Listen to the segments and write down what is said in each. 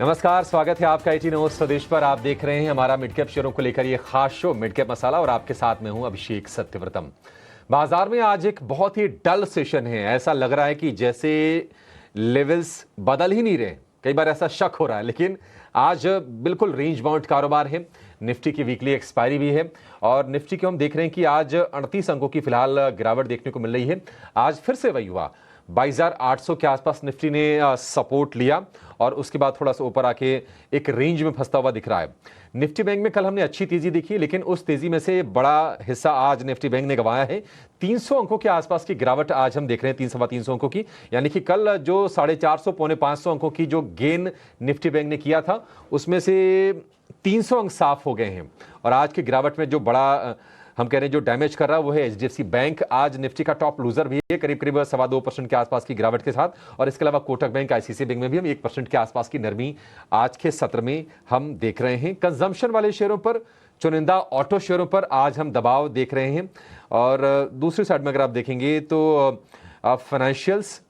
नमस्कार, स्वागत है आपका 18 न्यूज़ स्वदेश पर। आप देख रहे हैं हमारा मिड कैप शेयरों को लेकर ये खास शो मिड कैप मसाला, और आपके साथ में हूं अभिषेक सत्यव्रतम। बाजार में आज एक बहुत ही डल सेशन है। ऐसा लग रहा है कि जैसे लेवल्स बदल ही नहीं रहे। कई बार ऐसा शक हो रहा है, लेकिन आज बिल्कुल रेंज बाउंड कारोबार है। निफ्टी की वीकली एक्सपायरी भी है और निफ्टी को हम देख रहे हैं कि आज 38 अंकों की फिलहाल गिरावट देखने को मिल रही है। आज फिर से वही हुआ, 22,800 के आसपास निफ्टी ने सपोर्ट लिया और उसके बाद थोड़ा सा ऊपर आके एक रेंज में फंसता हुआ दिख रहा है। निफ्टी बैंक में कल हमने अच्छी तेजी देखी, लेकिन उस तेजी में से बड़ा हिस्सा आज निफ्टी बैंक ने गंवाया है। 300 अंकों के आसपास की गिरावट आज हम देख रहे हैं, 300-325 अंकों की। यानी कि कल जो 450 पौने 500 अंकों की जो गेन निफ्टी बैंक ने किया था, उसमें से 300 अंक साफ हो गए हैं। और आज की गिरावट में जो बड़ा हम कह रहे हैं जो डैमेज कर रहा है वो है एचडीएफसी बैंक। आज निफ्टी का टॉप लूजर भी है, करीब 2.25% के आसपास की गिरावट के साथ। और इसके अलावा कोटक बैंक, आईसीआईसीआई बैंक में भी हम 1% के आसपास की नरमी आज के सत्र में हम देख रहे हैं। कंजम्पशन वाले शेयरों पर, चुनिंदा ऑटो शेयरों पर आज हम दबाव देख रहे हैं। और दूसरी साइड में अगर आप देखेंगे तो फाइनेंशियल्स,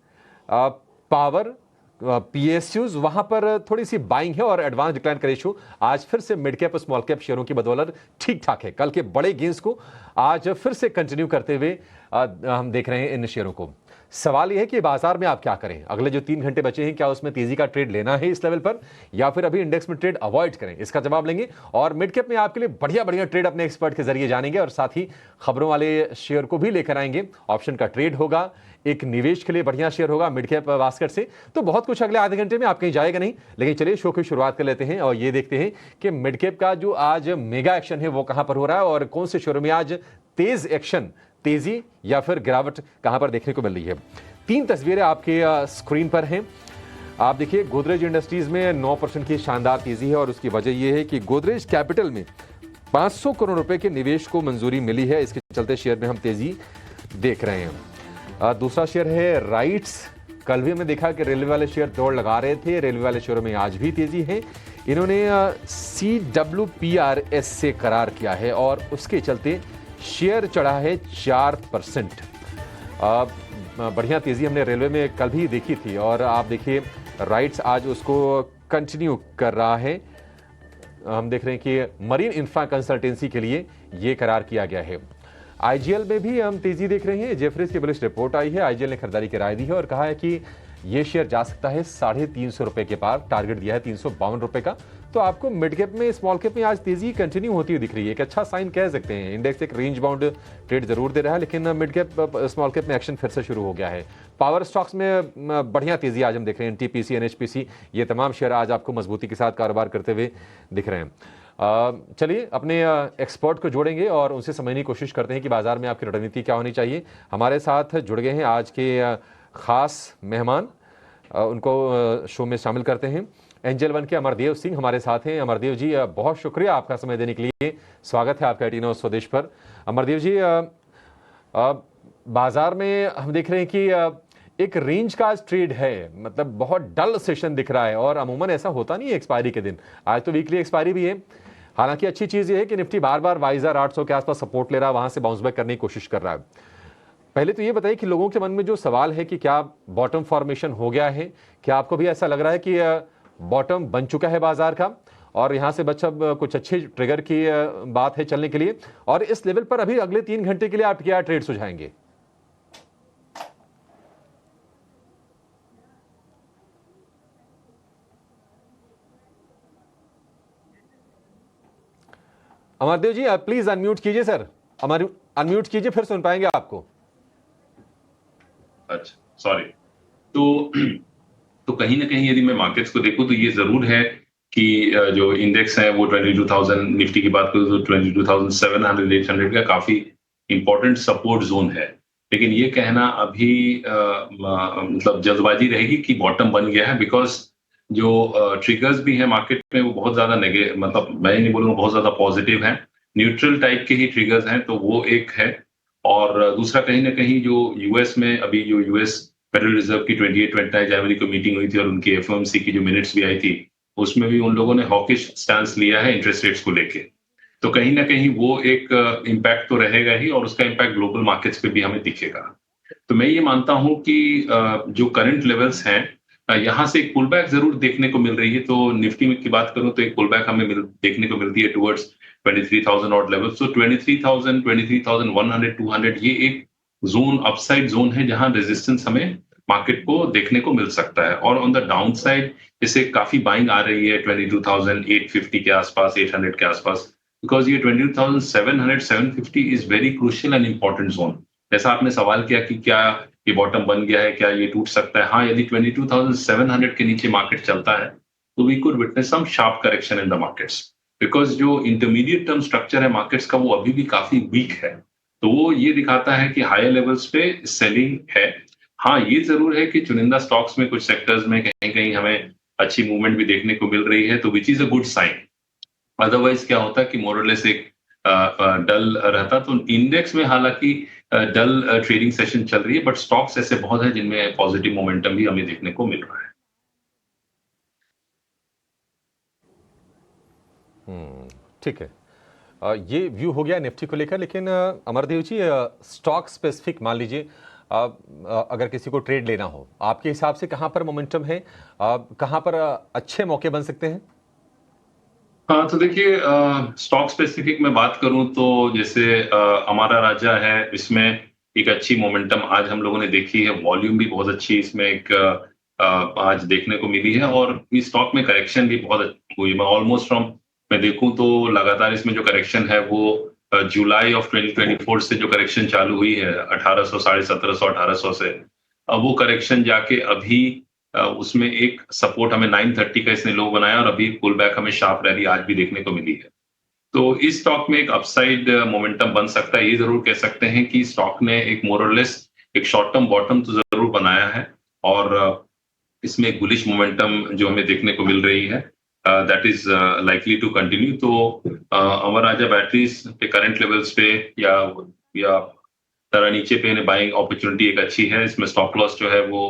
पावर, पीएसयूज, वहां पर थोड़ी सी बाइंग है और एडवांस डिक्लाइन का रेशियो आज फिर से मिड कैप और स्मॉल कैप शेयरों की बदौलत ठीक ठाक है। कल के बड़े गेंस को आज फिर से कंटिन्यू करते हुए हम देख रहे हैं इन शेयरों को। सवाल यह है कि बाजार में आप क्या करें। अगले जो 3 घंटे बचे हैं, क्या उसमें तेजी का ट्रेड लेना है इस लेवल पर, या फिर अभी इंडेक्स में ट्रेड अवॉइड करें, इसका जवाब लेंगे। और मिड कैप में आपके लिए बढ़िया बढ़िया ट्रेड अपने एक्सपर्ट के जरिए जानेंगे और साथ ही खबरों वाले शेयर को भी लेकर आएंगे। ऑप्शन का ट्रेड होगा, एक निवेश के लिए बढ़िया शेयर होगा मिड कैप बास्केट से। तो बहुत कुछ अगले आधे घंटे में, आप कहीं जाएगा नहीं। लेकिन चलिए शो की शुरुआत कर लेते हैं और ये देखते हैं कि मिड कैप का जो आज मेगा एक्शन है वो कहां पर हो रहा है और कौन से शेयरों में आज तेज एक्शन, तेजी या फिर गिरावट कहां पर देखने को मिल रही है। 3 तस्वीरें आपके स्क्रीन पर हैं। आप देखिए, गोदरेज इंडस्ट्रीज में 9% की शानदार तेजी है और उसकी वजह यह है कि गोदरेज कैपिटल में 500 करोड़ रुपए के निवेश को मंजूरी मिली है। इसके चलते शेयर में हम तेजी देख रहे हैं। दूसरा शेयर है राइट्स। कल भी हमने देखा कि रेलवे वाले शेयर दौड़ लगा रहे थे। रेलवे वाले शेयरों में आज भी तेजी है। इन्होंने CWPRS से करार किया है और उसके चलते शेयर चढ़ा है 4%। बढ़िया तेजी हमने रेलवे में कल भी देखी थी और आप देखिए राइट्स आज उसको कंटिन्यू कर रहा है। हम देख रहे हैं कि मरीन इंफ्रा कंसल्टेंसी के लिए यह करार किया गया है। आईजीएल में भी हम तेजी देख रहे हैं। जेफरीज की बुलिश रिपोर्ट आई है। आईजीएल ने खरीदारी की राय दी है और कहा है कि यह शेयर जा सकता है 350 रुपए के पार। टारगेट दिया है 352 रुपए का। तो आपको मिड कैप में, स्मॉल कैप में आज तेजी कंटिन्यू होती हुई दिख रही है। एक अच्छा साइन कह सकते हैं। इंडेक्स एक रेंज बाउंड ट्रेड जरूर दे रहा है, लेकिन मिड कैप, स्मॉल कैप में एक्शन फिर से शुरू हो गया है। पावर स्टॉक्स में बढ़िया तेजी आज हम देख रहे हैं। एनटीपीसी, एनएचपीसी, ये तमाम शेयर आज आपको मजबूती के साथ कारोबार करते हुए दिख रहे हैं। चलिए अपने एक्सपर्ट को जोड़ेंगे और उनसे समझने की कोशिश करते हैं कि बाजार में आपकी रणनीति क्या होनी चाहिए। हमारे साथ जुड़ गए हैं आज के खास मेहमान, उनको शो में शामिल करते हैं। एंजल वन के अमरदेव सिंह हमारे साथ हैं। अमरदेव जी, बहुत शुक्रिया आपका समय देने के लिए। स्वागत है आपका 18 न्यूज़ स्वदेश पर। अमरदेव जी, बाजार में हम देख रहे हैं कि एक रेंज का आज ट्रेड है, मतलब बहुत डल सेशन दिख रहा है और अमूमन ऐसा होता नहीं है एक्सपायरी के दिन। आज तो वीकली एक्सपायरी भी है। हालांकि अच्छी चीज ये है कि निफ्टी बार बार 22,800 के आसपास सपोर्ट ले रहा है, वहां से बाउंस बैक करने की कोशिश कर रहा है। पहले तो ये बताइए कि लोगों के मन में जो सवाल है कि क्या बॉटम फॉर्मेशन हो गया है, क्या आपको भी ऐसा लग रहा है कि बॉटम बन चुका है बाजार का और यहां से बच्चा कुछ अच्छे ट्रिगर की बात है चलने के लिए, और इस लेवल पर अभी अगले 3 घंटे के लिए आप क्या ट्रेड सुझाएंगे? अमरदेव जी, आप प्लीज अनम्यूट कीजिए सर। अनम्यूट कीजिए, फिर सुन पाएंगे आपको। अच्छा, सॉरी। तो तो कहीं ना कहीं यदि मैं मार्केट्स को देखूं तो ये जरूर है कि जो इंडेक्स है वो 22,000, निफ्टी की बात करूं तो 22,700 800 का काफी इंपॉर्टेंट सपोर्ट जोन है। लेकिन ये कहना अभी मतलब जल्दबाजी रहेगी कि बॉटम बन गया है, बिकॉज जो ट्रिगर्स भी हैं मार्केट में वो बहुत ज्यादा मतलब मैं नहीं बोलूंगा बहुत ज्यादा पॉजिटिव है, न्यूट्रल टाइप के ही ट्रिगर्स हैं। तो वो एक है। और दूसरा, कहीं ना कहीं जो यूएस में अभी जो यूएस फेडरल रिजर्व की 28-29 जनवरी को मीटिंग हुई थी और उनकी एफओएमसी की जो मिनट्स भी आई थी, उसमें भी उन लोगों ने हॉकिश स्टैंस लिया है इंटरेस्ट रेट्स को लेके। तो कहीं ना कहीं वो एक इम्पैक्ट तो रहेगा ही और उसका इम्पैक्ट ग्लोबल मार्केट्स पे भी हमें दिखेगा। तो मैं ये मानता हूं कि जो करंट लेवल्स हैं यहाँ से एक पुल बैक जरूर देखने को मिल रही है। तो निफ्टी में की बात करूं तो एक पुल बैक हमें देखने को मिलती है टुवर्ड्स 23,000 ऑड लेवल। सो 23,000, 23,100, 200 ये एक जोन, अपसाइड जोन है जहां रेजिस्टेंस हमें मार्केट को देखने को मिल सकता है। और ऑन द डाउन साइड इसे काफी बाइंग आ रही है 22,850 के आसपास, 800 के आसपास, बिकॉज ये 22,700, 750 is very crucial and important zone. जैसा आपने सवाल किया कि क्या ये बॉटम बन गया है, क्या ये टूट सकता है? हाँ, यदि 22,700 के नीचे मार्केट चलता है तो we could witness some sharp correction in the markets, because जो इंटरमीडिएट टर्म स्ट्रक्चर है मार्केट्स का वो अभी भी काफी वीक है। तो वो ये दिखाता है कि हायर लेवल्स पे सेलिंग है। हाँ, ये जरूर है कि चुनिंदा स्टॉक्स में कुछ सेक्टर्स में कहीं कहीं हमें अच्छी मूवमेंट भी देखने को मिल रही है, तो which is a good sign. Otherwise क्या होता कि मोरलेस एक डल रहता। तो इंडेक्स में हालांकि डल ट्रेडिंग सेशन चल रही है, बट स्टॉक्स ऐसे बहुत हैं जिनमें पॉजिटिव मोमेंटम भी हमें देखने को मिल रहा है। ठीक है। ये व्यू हो गया निफ्टी को लेकर, लेकिन अमरदेव जी, स्टॉक स्पेसिफिक मान लीजिए, अगर किसी को ट्रेड लेना हो, आपके हिसाब से कहाँ पर मोमेंटम है, कहाँ पर अच्छे मौके बन सकते हैं? हाँ, तो देखिए, स्टॉक स्पेसिफिक में बात करूं तो जैसे हमारा राजा है, इसमें एक अच्छी मोमेंटम आज हम लोगों ने देखी है। वॉल्यूम भी बहुत अच्छी इसमें एक आज देखने को मिली है, और इस स्टॉक में करेक्शन भी बहुत हुई। मैं ऑलमोस्ट फ्रॉम मैं देखूं तो लगातार इसमें जो करेक्शन है वो जुलाई ऑफ 2024 से जो करेक्शन चालू हुई है 1800, 1750, 1800 से, अब वो करेक्शन जाके अभी उसमें एक सपोर्ट हमें 930 का इसने लो बनाया, और अभी पुल बैक हमें शार्प रैली आज भी देखने को मिली है। तो इस स्टॉक में एक अपसाइड मोमेंटम बन सकता है। ये जरूर कह सकते हैं कि स्टॉक ने एक मोरलेस एक शॉर्ट टर्म बॉटम तो जरूर बनाया है, और इसमें एक बुलिश मोमेंटम जो हमें देखने को मिल रही है, that is likely to continue. तो अमर राजा बैटरीज के करंट लेवल्स पे या तरह नीचे पे बाइंग अपॉर्चुनिटी एक अच्छी है। इसमें स्टॉप लॉस जो है वो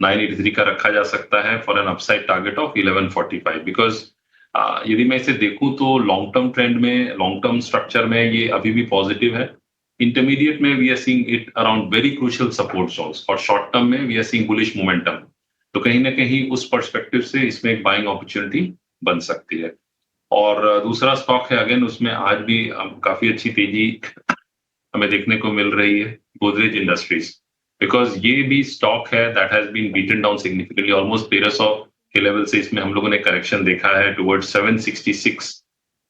983 का रखा जा सकता है for an upside target of 1145, because यदि मैं इसे देखूं तो लॉन्ग टर्म ट्रेंड में, लॉन्ग टर्म स्ट्रक्चर में ये अभी भी पॉजिटिव है। इंटरमीडिएट में we are seeing it around very crucial support zones, और शॉर्ट टर्म में we are seeing bullish momentum. तो कहीं ना कहीं उस पर्सपेक्टिव से इसमें एक बाइंग अपॉर्चुनिटी बन सकती है। और दूसरा स्टॉक है, अगेन उसमें आज भी काफी अच्छी तेजी हमें देखने को मिल रही है, गोदरेज इंडस्ट्रीज, बिकॉज ये भी स्टॉक है that has been beaten down significantly. Almost 1300 के लेवल से इसमें हम लोगों ने करेक्शन देखा है टुवर्ड 766।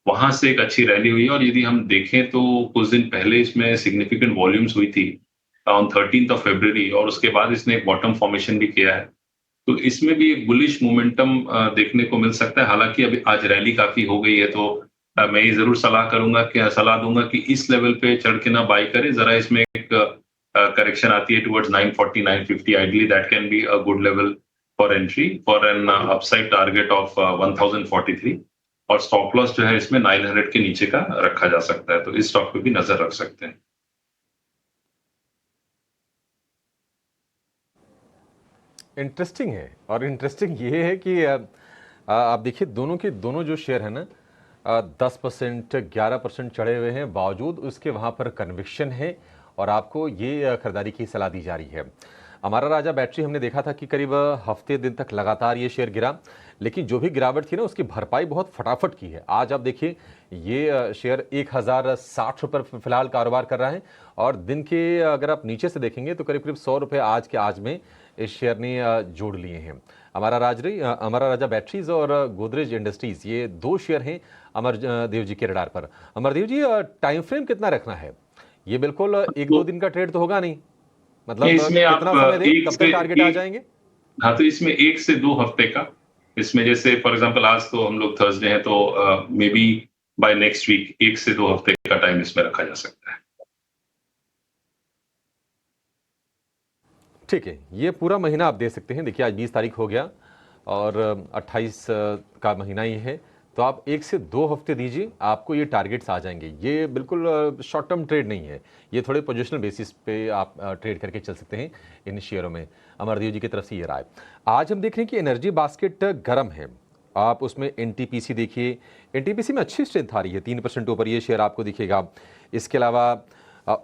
वहां से एक अच्छी रैली हुई है, और यदि हम देखें तो कुछ दिन पहले इसमें सिग्निफिकेंट वॉल्यूम्स हुई थी ऑन 13th ऑफ February, और उसके बाद इसने एक बॉटम फॉर्मेशन भी किया है। तो इसमें भी एक बुलिश मोमेंटम देखने को मिल सकता है। हालांकि अभी आज रैली काफी हो गई है, तो मैं ये जरूर सलाह दूंगा कि इस लेवल पे चढ़ के ना बाई करें। जरा इसमें एक करेक्शन आती है towards 940, 950, ideally that can be a good level for entry for an upside target of 1043, और स्टॉप लॉस जो है इसमें 900 के नीचे का रखा जा सकता है। तो इस स्टॉक पे भी नजर रख सकते हैं। इंटरेस्टिंग है, और इंटरेस्टिंग ये है कि आप देखिए, दोनों के दोनों जो शेयर है ना, 10%, 11% चढ़े हुए हैं, बावजूद उसके वहाँ पर कन्विक्शन है, और आपको ये खरीदारी की सलाह दी जा रही है। हमारा राजा बैटरी हमने देखा था कि करीब हफ्ते दिन तक लगातार ये शेयर गिरा, लेकिन जो भी गिरावट थी ना, उसकी भरपाई बहुत फटाफट की है। आज आप देखिए, ये शेयर 1060 रुपये फिलहाल कारोबार कर रहा है, और दिन के अगर आप नीचे से देखेंगे तो करीब करीब 100 रुपये आज के आज में इस शेयर ने जोड़ लिए हैं। हमारा राजा बैटरीज और गोदरेज इंडस्ट्रीज, ये दो शेयर हैं अमर देव जी के रडार पर। अमरदेव जी, टाइम फ्रेम कितना रखना है? ये बिल्कुल एक दो दिन का ट्रेड तो होगा नहीं, मतलब इसमें आप कितना समय दें, कब तक टारगेट आ जाएंगे? हाँ, तो इसमें 1 से 2 हफ्ते का, इसमें जैसे फॉर एग्जांपल आज तो हम लोग थर्सडे हैं, तो may be by next week 1 से 2 हफ्ते का टाइम इसमें रखा जा सकता है। ठीक है, ये पूरा महीना आप दे सकते हैं। देखिए, आज 20 तारीख हो गया, और 28 का महीना ही है, तो आप 1 से 2 हफ्ते दीजिए, आपको ये टारगेट्स आ जाएंगे। ये बिल्कुल शॉर्ट टर्म ट्रेड नहीं है, ये थोड़े पोजिशनल बेसिस पे आप ट्रेड करके चल सकते हैं इन शेयरों में। अमरदेव जी की तरफ से ये राय। आज हम देख रहे हैं कि एनर्जी बास्केट गर्म है। आप उसमें एनटीपीसी देखिए, एनटीपीसी में अच्छी स्ट्रेंथ आ रही है, 3% ऊपर ये शेयर आपको दिखेगा। इसके अलावा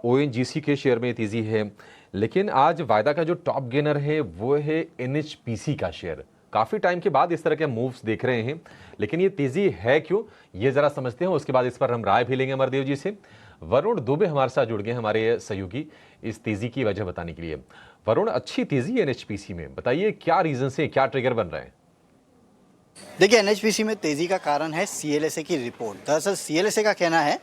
ओएनजीसी के शेयर में तेज़ी है। लेकिन आज वायदा का जो टॉप गेनर है वो है एनएचपीसी का शेयर। काफ़ी टाइम के बाद इस तरह के मूव्स देख रहे हैं, लेकिन ये तेज़ी है क्यों, ये ज़रा समझते हैं। उसके बाद इस पर हम राय भी लेंगे अमरदेव जी से। वरुण दुबे हमारे साथ जुड़ गए, हमारे सहयोगी, इस तेज़ी की वजह बताने के लिए। वरुण, अच्छी तेज़ी है एनएचपीसी में, बताइए क्या रीज़न से, क्या ट्रिगर बन रहे हैं? देखिए, एनएचपीसी में तेज़ी का कारण है सीएलएसए की रिपोर्ट। दरअसल सीएलएसए का कहना है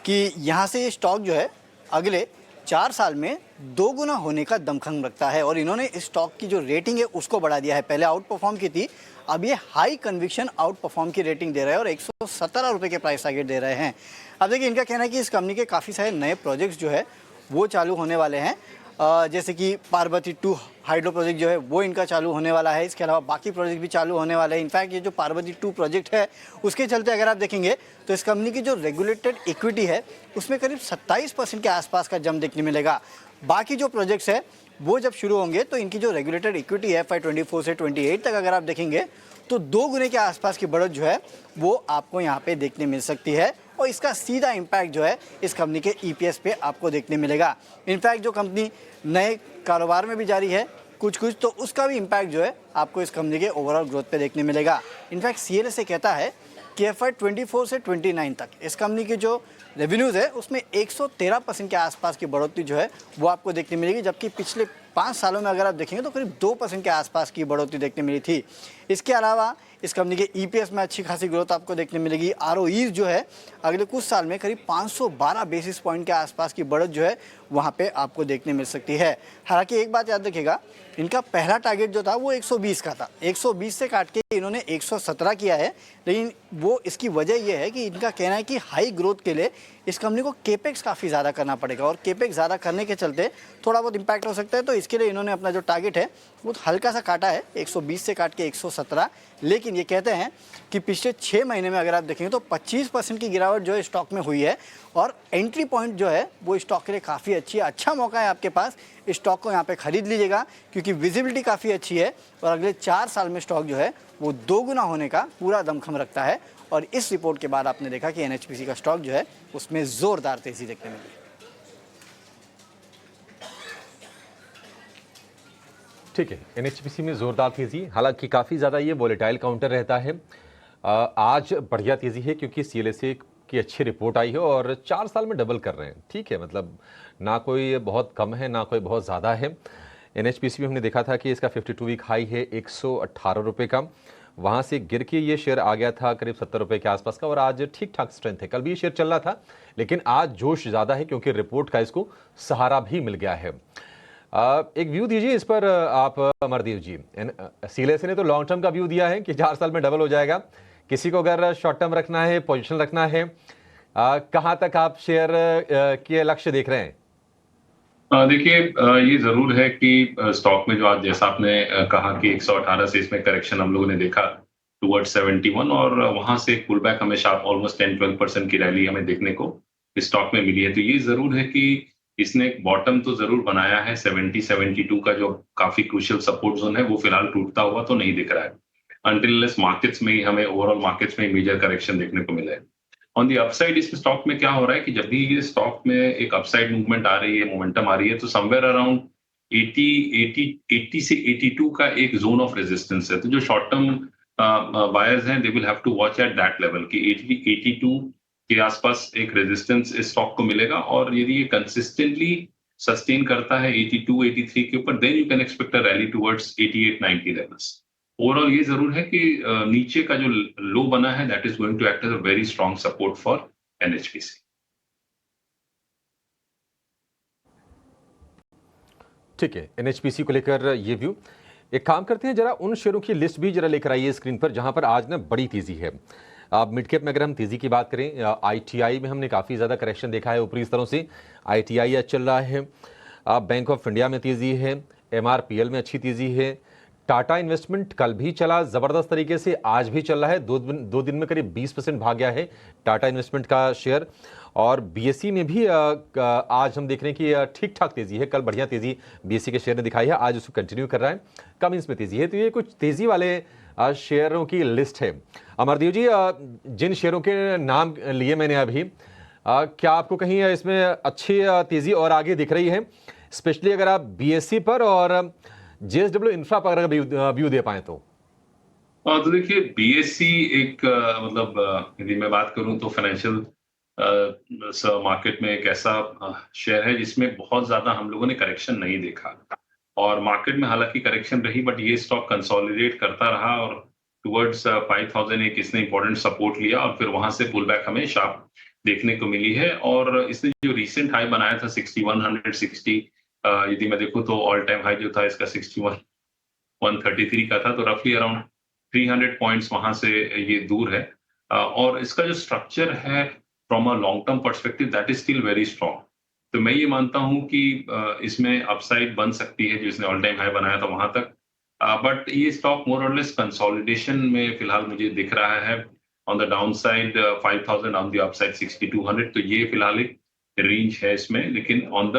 कि यहाँ से ये स्टॉक जो है अगले 4 साल में 2 गुना होने का दमखम रखता है और इन्होंने इस स्टॉक की जो रेटिंग है उसको बढ़ा दिया है। पहले आउट परफॉर्म की थी, अब ये हाई कन्विक्शन आउट परफॉर्म की रेटिंग दे रहे हैं और 117 रुपये के प्राइस टारगेट दे रहे हैं। अब देखिए, इनका कहना है कि इस कंपनी के काफ़ी सारे नए प्रोजेक्ट्स जो है वो चालू होने वाले हैं, जैसे कि पार्वती 2 हाइड्रो प्रोजेक्ट जो है वो इनका चालू होने वाला है। इसके अलावा बाकी प्रोजेक्ट भी चालू होने वाले हैं। इनफैक्ट ये जो पार्वती 2 प्रोजेक्ट है उसके चलते अगर आप देखेंगे तो इस कंपनी की जो रेगुलेटेड इक्विटी है उसमें करीब 27% के आसपास का जंप देखने मिलेगा। बाकी जो प्रोजेक्ट्स है वो जब शुरू होंगे तो इनकी जो रेगुलेटेड इक्विटी है FY24 से 28 तक अगर आप देखेंगे तो 2 गुने के आसपास की बढ़त जो है वो आपको यहाँ पे देखने मिल सकती है और इसका सीधा इम्पैक्ट जो है इस कंपनी के EPS पे आपको देखने मिलेगा। इनफैक्ट जो कंपनी नए कारोबार में भी जारी है कुछ तो उसका भी इम्पैक्ट जो है आपको इस कंपनी के ओवरऑल ग्रोथ पे देखने मिलेगा। इनफैक्ट CLSA कहता है कि FY24 से 29 तक इस कंपनी की जो रेवेन्यूज़ है उसमें 113% के आसपास की बढ़ोतरी जो है वो आपको देखने मिलेगी, जबकि पिछले 5 सालों में अगर आप देखेंगे तो करीब 2% के आसपास की बढ़ोतरी देखने मिली थी। इसके अलावा इस कंपनी के EPS में अच्छी खासी ग्रोथ आपको देखने मिलेगी। ROE जो है अगले कुछ साल में करीब 512 बेसिस पॉइंट के आसपास की बढ़त जो है वहाँ पे आपको देखने मिल सकती है। हालांकि एक बात याद रखिएगा, इनका पहला टारगेट जो था वो 120 का था, 120 से काट के इन्होंने 117 किया है। लेकिन वो इसकी वजह ये है कि इनका कहना है कि हाई ग्रोथ के लिए इस कंपनी को केपेक्स काफ़ी ज़्यादा करना पड़ेगा और केपेक्स ज़्यादा करने के चलते थोड़ा बहुत इम्पैक्ट हो सकता है। तो इसके लिए इन्होंने अपना जो टारगेट है वो हल्का सा काटा है, 120 से काट के 117। लेकिन ये कहते हैं कि पिछले 6 महीने में अगर आप देखेंगे तो 25% की गिरावट जो है स्टॉक में हुई है और एंट्री पॉइंट जो है वो स्टॉक के लिए काफ़ी अच्छी है। अच्छा मौका है आपके पास, स्टॉक को यहाँ पे खरीद लीजिएगा क्योंकि विजिबिलिटी काफ़ी अच्छी है और अगले 4 साल में स्टॉक जो है वो 2 गुना होने का पूरा दमखम रखता है। और इस रिपोर्ट के बाद आपने देखा कि एनएचपीसी का स्टॉक जो है उसमें जोरदार तेजी देखने मिली। ठीक है, एनएचपीसी में जोरदार तेजी, हालांकि काफ़ी ज़्यादा ये वोलेटाइल काउंटर रहता है। आज बढ़िया तेजी है क्योंकि CLSA की अच्छी रिपोर्ट आई है और 4 साल में डबल कर रहे हैं। ठीक है, मतलब ना कोई बहुत कम है ना कोई बहुत ज़्यादा है। एनएचपीसी में हमने देखा था कि इसका 52 वीक हाई है 118 रुपये का, वहाँ से गिर के ये शेयर आ गया था करीब 70 रुपये के आसपास का और आज ठीक ठाक स्ट्रेंथ है। कल भी ये शेयर चल रहा था लेकिन आज जोश ज़्यादा है क्योंकि रिपोर्ट का इसको सहारा भी मिल गया है। एक व्यू दीजिए इस पर आप अमरदेव जी। CLSA ने तो लॉन्ग टर्म का व्यू दिया है कि 4 साल में डबल हो जाएगा। किसी को अगर शॉर्ट टर्म रखना है, पोजीशन रखना है, कहाँ तक आप शेयर के लक्ष्य देख रहे हैं? देखिए, ये जरूर है कि स्टॉक में जो आज जैसा आपने कहा कि 118 से इसमें करेक्शन हम लोगों ने देखा टुवर्ड्स 71 और वहां से पुल बैक हमें शार्प ऑलमोस्ट 10-12% की रैली हमें देखने को इस स्टॉक में मिली है। तो ये जरूर है कि इसने एक बॉटम तो जरूर बनाया है। 70-72 का जो काफी क्रूशियल सपोर्ट जोन है वो फिलहाल टूटता हुआ तो नहीं दिख रहा है अनटिल मार्केट्स में ही हमें ओवरऑल मार्केट्स में मेजर करेक्शन देखने को मिला है। ऑन दी अपसाइड इस स्टॉक में क्या हो रहा है कि जब भी ये स्टॉक में एक अपसाइड मूवमेंट आ रही है, मोमेंटम आ रही है, तो समवेयर अराउंड 80 से 82 का एक जोन ऑफ रेजिस्टेंस है। तो जो शॉर्ट टर्म बायर्स हैं they will have to watch at that level कि 82 के आसपास एक रेजिस्टेंस इस स्टॉक को मिलेगा और यदि ये कंसिस्टेंटली सस्टेन करता है 82, 83 के ऊपर, then you can expect a rally towards 88, 90 levels. Overall ये जरूर है कि नीचे का जो लो बना है that is going to act as a very strong support for NHPC. ठीक है, एनएचपीसी को लेकर ये व्यू। एक काम करते हैं, जरा उन शेयरों की लिस्ट भी जरा लेकर आइए स्क्रीन पर जहां पर आज ना बड़ी तेजी है। अब मिड कैप में अगर हम तेजी की बात करें, ITI में हमने काफ़ी ज़्यादा करेक्शन देखा है ऊपरी स्तरों से। ITI आज चल रहा है। बैंक ऑफ इंडिया में तेज़ी है, MRPL में अच्छी तेज़ी है। टाटा इन्वेस्टमेंट कल भी चला ज़बरदस्त तरीके से, आज भी चल रहा है। दो दिन में करीब 20% भाग गया है टाटा इन्वेस्टमेंट का शेयर। और BSE में भी आज हम देख रहे हैं कि ठीक ठाक तेज़ी है। कल बढ़िया तेज़ी BSE के शेयर ने दिखाई है, आज उसको कंटिन्यू कर रहा है। कमिंस में तेज़ी है। तो ये कुछ तेज़ी वाले शेयरों की लिस्ट है। अमरदेव जी, जिन शेयरों के नाम लिए मैंने अभी, क्या आपको कहीं इसमें अच्छी तेज़ी और आगे दिख रही है? स्पेशली अगर आप बीएससी पर और जेएसडब्ल्यू इंफ्रा पर अगर व्यू दे पाए तो। तो देखिए बीएससी एक यदि मैं बात करूं तो फाइनेंशियल मार्केट में एक ऐसा शेयर है जिसमें बहुत ज्यादा हम लोगों ने करेक्शन नहीं देखा, और मार्केट में हालांकि करेक्शन रही बट ये स्टॉक कंसोलिडेट करता रहा और टुवर्ड्स 5000 एक इसने इंपॉर्टेंट सपोर्ट लिया और फिर वहां से पुल बैक हमें शार्प देखने को मिली है। और इसने जो रिसेंट हाई बनाया था 6160, यदि मैं देखूं तो ऑल टाइम हाई जो था इसका 61,133 का था, तो रफली अराउंड 300 पॉइंट्स वहां से ये दूर है। और इसका जो स्ट्रक्चर है from a long term perspective that is still very strong. तो मैं ये मानता हूं कि इसमें अपसाइड बन सकती है, जो इसने ऑल टाइम हाई बनाया था वहां तक, बट ये स्टॉक मोर और लेस कंसोलिडेशन में फिलहाल मुझे दिख रहा है। On the down side 5000, on the upside 6200, तो ये फिलहाल एक रेंज है इसमें, लेकिन ऑन द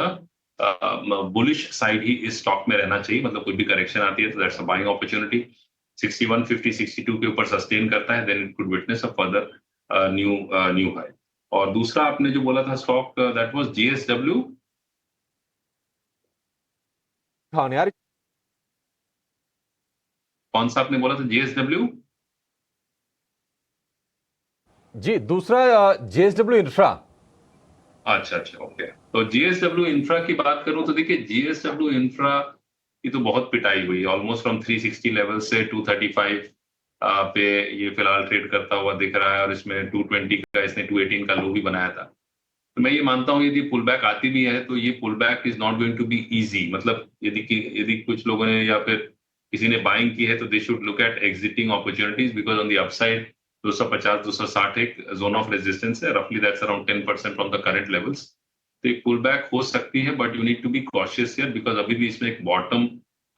बुलिश साइड ही इस स्टॉक में रहना चाहिए। मतलब कोई भी करेक्शन आती है तो दैट्स अ बाइंग अपॉर्चुनिटी। 6150 62 के ऊपर सस्टेन करता है then it could witness a further new high. और दूसरा आपने जो बोला था स्टॉक दैट वाज जीएसडब्ल्यू। हाँ यार, कौन सा आपने बोला था? जीएसडब्ल्यू? जी दूसरा जेएसडब्ल्यू इंफ्रा। अच्छा अच्छा, ओके। तो जीएसडब्ल्यू इंफ्रा की बात करूं तो देखिए जीएसडब्ल्यू इंफ्रा की तो बहुत पिटाई हुई, ऑलमोस्ट फ्रॉम 360 लेवल से 235 पे ये फिलहाल ट्रेड करता हुआ दिख रहा है, और इसमें 220 का इसने 218 का लो भी बनाया था। तो मैं ये मानता हूं यदि पुल बैक आती भी है तो ये pullback is not going to be easy. मतलब यदि कुछ लोगों ने या फिर किसी ने बाइंग की है तो they should look at exiting opportunities, because on the upside 250 260 एक जोन ऑफ रेजिस्टेंस है, रफली that's around 10% from the current levels. तो एक पुल बैक हो सकती है but you need to be cautious here, because अभी भी इसमें एक बॉटम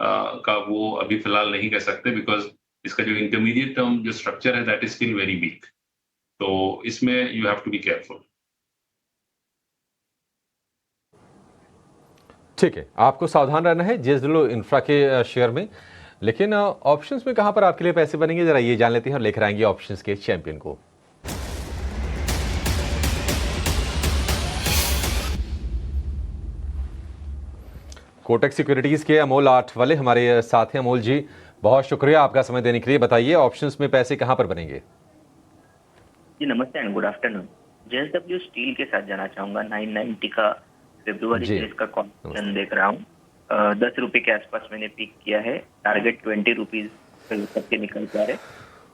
का वो अभी फिलहाल नहीं कह सकते, बिकॉज इसका जो इंटरमीडिएट टर्म जो स्ट्रक्चर है that is still very weak. तो इसमें you have to be careful. ठीक है, आपको सावधान रहना है जेएसडब्ल्यू इंफ्रा के शेयर में। लेकिन ऑप्शंस में कहां पर आपके लिए पैसे बनेंगे, जरा ये जान लेते हैं और लेकर आएंगे ऑप्शंस के चैंपियन को। कोटक सिक्योरिटीज के अमोल आठवले हमारे साथ हैं। अमोल जी, बहुत शुक्रिया आपका समय देने के लिए। बताइए ऑप्शंस में पैसे कहां पर बनेंगे? जी नमस्ते and good afternoon. JSW steel के साथ जाना चाहूंगा। 990 का फेब्रुआरी से इसका कॉन्फिडेंस देख रहा हूँ। 10 रुपए के आसपास मैंने पिक किया है। टारगेट 20 रुपीज तक के निकल जा रहे,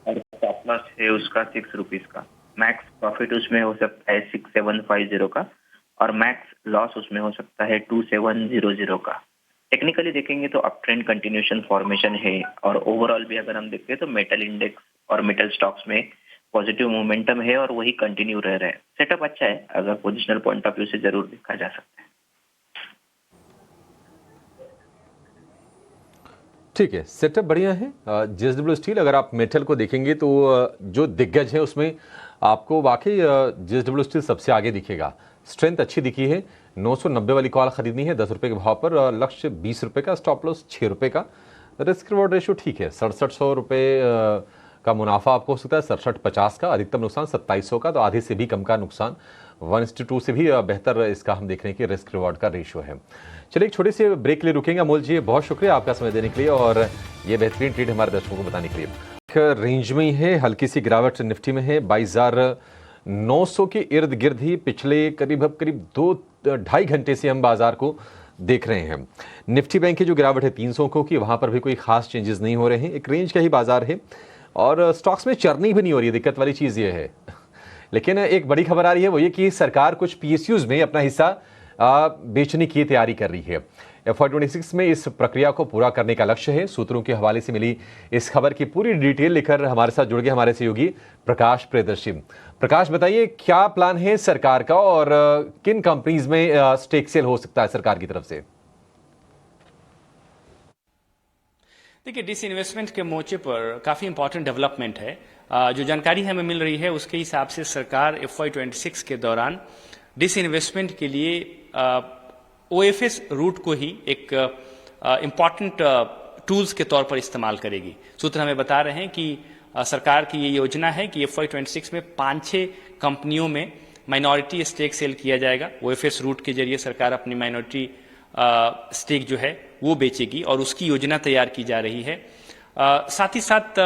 और स्टॉप लॉस है उसका 6 रुपीज का। मैक्स प्रॉफिट उसमें हो सकता है 6750 का, और मैक्स लॉस उसमें हो सकता है 2700 का। टेक्निकली देखेंगे तो अप ट्रेंड कंटिन्यूएशन फॉर्मेशन है, और ओवरऑल भी अगर हम देखते हैं तो मेटल इंडेक्स और मेटल स्टॉक्स में पॉजिटिव मोमेंटम है और वही कंटिन्यू रह रहा है। सेटअप अच्छा है, अगर पोजिशनल पॉइंट ऑफ व्यू से जरूर देखा जा सकता है। ठीक है, सेटअप बढ़िया है। जेएसडब्ल्यू स्टील अगर आप मेटल को देखेंगे तो जो दिग्गज है उसमें आपको वाकई जेएसडब्ल्यू स्टील सबसे आगे दिखेगा। स्ट्रेंथ अच्छी दिखी है। 990 वाली कॉल खरीदनी है 10 रुपए के भाव पर। लक्ष्य 20 रुपए का, स्टॉप लॉस 6 रुपए का। रिस्क रिवॉर्ड रेशियो ठीक है। 6700 रुपए का मुनाफा आपको हो सकता है, 6750 का। अधिकतम नुकसान 2700 का, तो आधे से भी कम का नुकसान। 1:2 से भी बेहतर इसका हम देख रहे हैं कि रिस्क रिवॉर्ड का रेशियो है। चलिए एक छोटे से ब्रेक के लिए रुकेंगे। अमोल जी, बहुत शुक्रिया आपका समय देने के लिए और ये बेहतरीन ट्रेड हमारे दर्शकों को बताने के लिए। रेंज में ही है, हल्की सी गिरावट निफ्टी में है। 22,900 के इर्द गिर्द ही पिछले करीब 2-2.5 घंटे से हम बाजार को देख रहे हैं। निफ्टी बैंक की जो गिरावट है 300 को की, वहां पर भी कोई खास चेंजेस नहीं हो रहे हैं। एक रेंज का ही बाजार है और स्टॉक्स में चर्निंग भी नहीं हो रही है। दिक्कत वाली चीज़ ये है। लेकिन एक बड़ी खबर आ रही है, वो ये कि सरकार कुछ पीएसयूज में अपना हिस्सा बेचने की तैयारी कर रही है। FY26 में इस प्रक्रिया को पूरा करने का लक्ष्य है। सूत्रों के हवाले से मिली इस खबर की पूरी डिटेल लेकर हमारे साथ जुड़ गए हमारे सहयोगी प्रकाश प्रियदर्शी। प्रकाश, बताइए क्या प्लान है सरकार का और किन कंपनीज में स्टेक सेल हो सकता है सरकार की तरफ से? देखिए, डिसइन्वेस्टमेंट के मोर्चे पर काफ़ी इंपॉर्टेंट डेवलपमेंट है। जो जानकारी हमें मिल रही है उसके हिसाब से सरकार FY26 के दौरान डिसइन्वेस्टमेंट के लिए OFS रूट को ही एक इम्पॉर्टेंट टूल्स के तौर पर इस्तेमाल करेगी। सूत्र हमें बता रहे हैं कि सरकार की ये योजना है कि FY26 में 5-6 कंपनियों में माइनॉरिटी स्टेक सेल किया जाएगा। OFS रूट के जरिए सरकार अपनी माइनॉरिटी स्टेक जो है वो बेचेगी और उसकी योजना तैयार की जा रही है। साथ ही साथ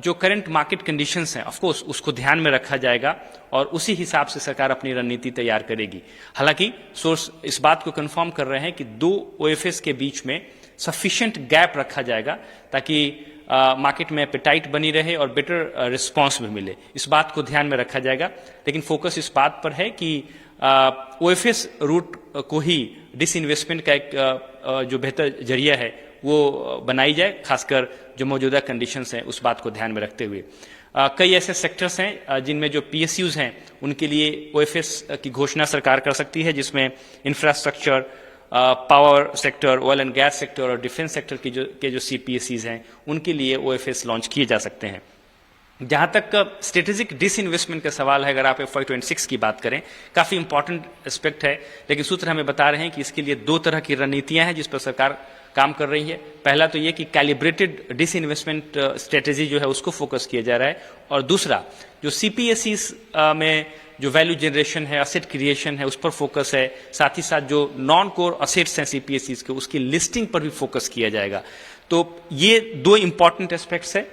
जो करंट मार्केट कंडीशंस हैं ऑफ कोर्स उसको ध्यान में रखा जाएगा और उसी हिसाब से सरकार अपनी रणनीति तैयार करेगी। हालांकि सोर्स इस बात को कंफर्म कर रहे हैं कि दो ओएफएस के बीच में सफिशिएंट गैप रखा जाएगा ताकि मार्केट में एपेटाइट बनी रहे और बेटर रिस्पांस भी मिले। इस बात को ध्यान में रखा जाएगा, लेकिन फोकस इस बात पर है कि ओएफएस रूट को ही डिसइन्वेस्टमेंट का एक जो बेहतर जरिया है वो बनाई जाए, खासकर जो मौजूदा कंडीशंस हैं उस बात को ध्यान में रखते हुए। कई ऐसे सेक्टर्स हैं जिनमें जो पीएसयूज हैं उनके लिए ओएफएस की घोषणा सरकार कर सकती है, जिसमें infrastructure, power sector, oil and gas sector और डिफेंस सेक्टर के जो सीपीएससीज हैं उनके लिए ओएफएस लॉन्च किए जा सकते हैं। जहां तक स्ट्रेटेजिक डिसइन्वेस्टमेंट का सवाल है, अगर आप FY26 की बात करें, काफी इंपॉर्टेंट एस्पेक्ट है, लेकिन सूत्र हमें बता रहे हैं कि इसके लिए दो तरह की रणनीतियां हैं जिस पर सरकार काम कर रही है। पहला तो ये कि कैलिब्रेटेड डिसइन्वेस्टमेंट स्ट्रेटेजी जो है उसको फोकस किया जा रहा है, और दूसरा जो सीपीएससीज में जो वैल्यू जनरेशन है, एसेट क्रिएशन है, उस पर फोकस है। साथ ही साथ जो नॉन कोर असेट्स हैं सीपीएससीज के, उसकी लिस्टिंग पर भी फोकस किया जाएगा। तो ये दो इंपॉर्टेंट एस्पेक्ट्स है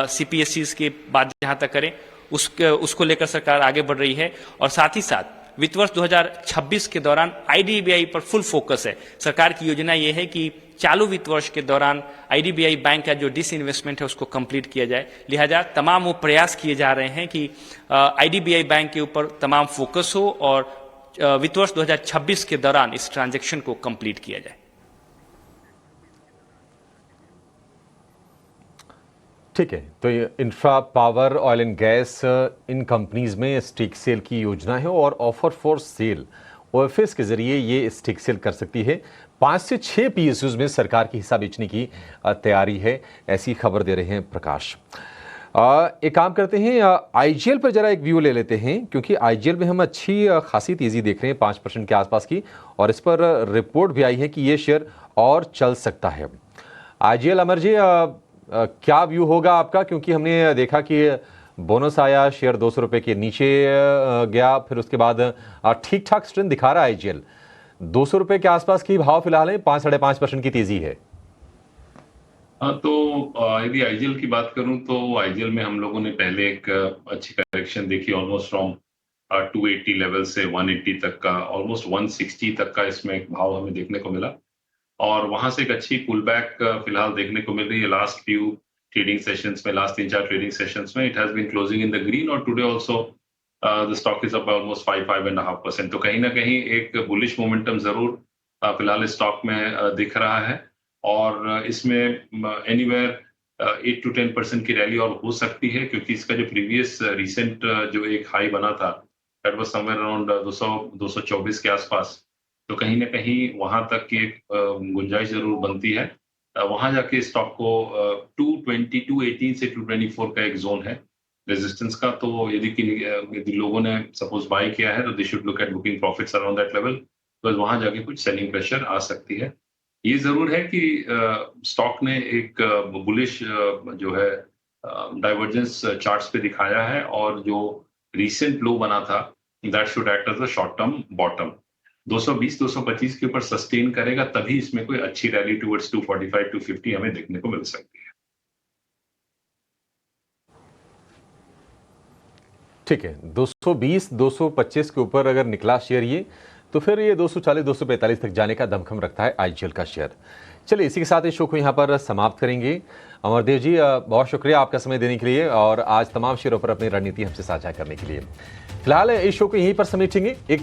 सीपीएससीज की बात जहां तक करें उसको लेकर सरकार आगे बढ़ रही है। और साथ ही साथ वित्त वर्ष 2026 के दौरान आईडीबीआई पर फुल फोकस है। सरकार की योजना ये है कि चालू वित्त वर्ष के दौरान आईडीबीआई बैंक का जो डिसइन्वेस्टमेंट है उसको कंप्लीट किया जाए। लिहाजा तमाम वो प्रयास किए जा रहे हैं कि आईडीबीआई बैंक के ऊपर तमाम फोकस हो और वित्त वर्ष 2026 के दौरान इस ट्रांजैक्शन को कंप्लीट किया जाए। ठीक है, तो ये infra, power, oil and gas in companies में स्टेक सेल की योजना है और ऑफर फॉर सेल ओएफएस के जरिए ये स्टेक सेल कर सकती है। 5 से 6 पीएसयूज में सरकार की हिस्सा बेचने की तैयारी है, ऐसी खबर दे रहे हैं प्रकाश। एक काम करते हैं, आईजीएल पर जरा एक व्यू ले लेते हैं, क्योंकि आईजीएल में हम अच्छी खासी तेजी देख रहे हैं 5% के आसपास की, और इस पर रिपोर्ट भी आई है कि ये शेयर और चल सकता है। आईजीएल, अमर जी, क्या व्यू होगा आपका, क्योंकि हमने देखा कि बोनस आया, शेयर 200 रुपये के नीचे गया, फिर उसके बाद ठीक ठाक स्ट्रेंथ दिखा रहा है आईजीएल। 200 रुपये के आसपास की भाव फिलहाल है, 5-5.5% की तेजी है। तो यदि आईजीएल की बात करूं तो आईजीएल में हम लोगों ने पहले एक अच्छी करेक्शन देखी, ऑलमोस्ट फ्रॉम 280 लेवल से 180 तक का, ऑलमोस्ट 160 तक का इसमें एक भाव हमें देखने को मिला, और वहां से एक अच्छी पुल बैक फिलहाल देखने को मिल रही है। लास्ट फ्यू ट्रेडिंग सेशंस में, लास्ट 3-4 ट्रेडिंग सेशंस में it has been closing in the green, और today also the stock is up almost 5.5%। तो कहीं ना कहीं एक बुलिश मोमेंटम जरूर फिलहाल इस स्टॉक में दिख रहा है, और इसमें एनीवेयर 8 to 10% की रैली और हो सकती है, क्योंकि इसका जो प्रीवियस रिसेंट जो एक हाई बना था दैट वाज समवेयर अराउंड 224 के आसपास। तो कहीं ना कहीं वहां तक की एक गुंजाइश जरूर बनती है। वहां जाके स्टॉक को 218 से 224 का एक जोन है रेजिस्टेंस का। तो यदि लोगों ने सपोज बाय किया है तो they should look eight booking profits around that level, तो वहां जाके कुछ सेलिंग प्रेशर आ सकती है। ये जरूर है कि स्टॉक ने एक बुलिश जो है डाइवर्जेंस चार्ट्स पे दिखाया है, और जो रिसेंट लो बना था that should act as a short term bottom. 220-225 के ऊपर सस्टेन करेगा तभी इसमें कोई अच्छी रैली टुवर्ड्स 245-250 हमें देखने को मिल सकती है। ठीक है, 220-225 के ऊपर अगर निकला शेयर ये, तो फिर ये 240-245 तक जाने का दमखम रखता है आईजीएल का शेयर। चलिए, इसी के साथ इस शो को यहाँ पर समाप्त करेंगे। अमरदेव जी, बहुत शुक्रिया आपका समय देने के लिए और आज तमाम शेयरों पर अपनी रणनीति हमसे साझा करने के लिए। फिलहाल इस शो को यहीं पर समेटेंगे। एक